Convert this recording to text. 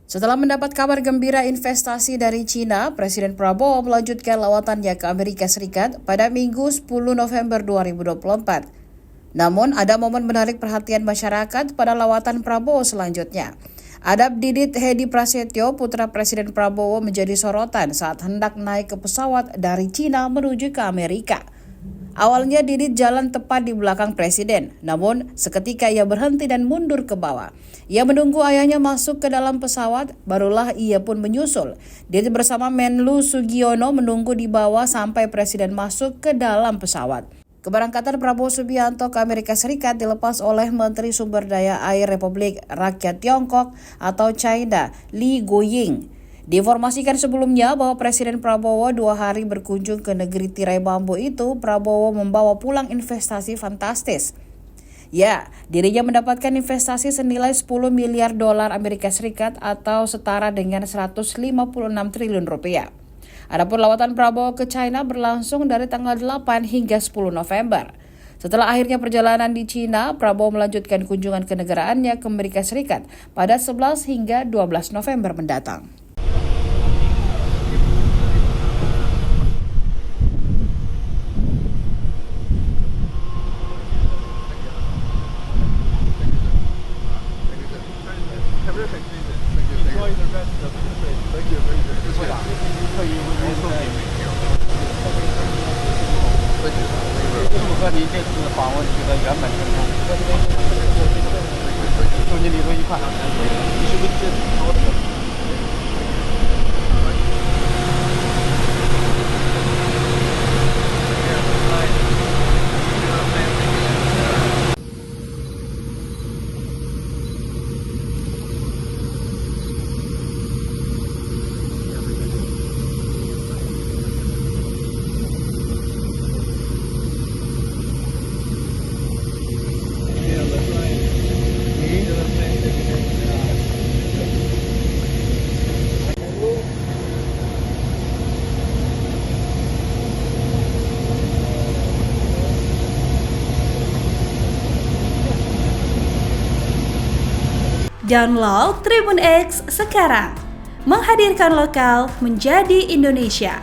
Setelah mendapat kabar gembira investasi dari China, Presiden Prabowo melanjutkan lawatannya ke Amerika Serikat pada Minggu 10 November 2024. Namun, ada momen menarik perhatian masyarakat pada lawatan Prabowo selanjutnya. Adab Didit Hedi Prasetyo, putra Presiden Prabowo, menjadi sorotan saat hendak naik ke pesawat dari China menuju ke Amerika. Awalnya Didit jalan tepat di belakang Presiden, namun seketika ia berhenti dan mundur ke bawah. Ia menunggu ayahnya masuk ke dalam pesawat, barulah ia pun menyusul. Didit bersama Menlu Sugiono menunggu di bawah sampai Presiden masuk ke dalam pesawat. Keberangkatan Prabowo Subianto ke Amerika Serikat dilepas oleh Menteri Sumber Daya Air Republik Rakyat Tiongkok atau China, Li Guoying. Diinformasikan sebelumnya bahwa Presiden Prabowo 2 hari berkunjung ke negeri tirai bambu itu. Prabowo membawa pulang investasi fantastis. Ya, dirinya mendapatkan investasi senilai 10 miliar dolar Amerika Serikat atau setara dengan 156 triliun rupiah. Adapun lawatan Prabowo ke China berlangsung dari tanggal 8 hingga 10 November. Setelah akhirnya perjalanan di China, Prabowo melanjutkan kunjungan kenegaraannya ke Amerika Serikat pada 11 hingga 12 November mendatang. Enjoy the rest of the trip. Thank you. 特意为您送给祝贺您这次访问取得圆满成功，祝您旅途愉快。Download Tribun X sekarang, menghadirkan lokal menjadi Indonesia.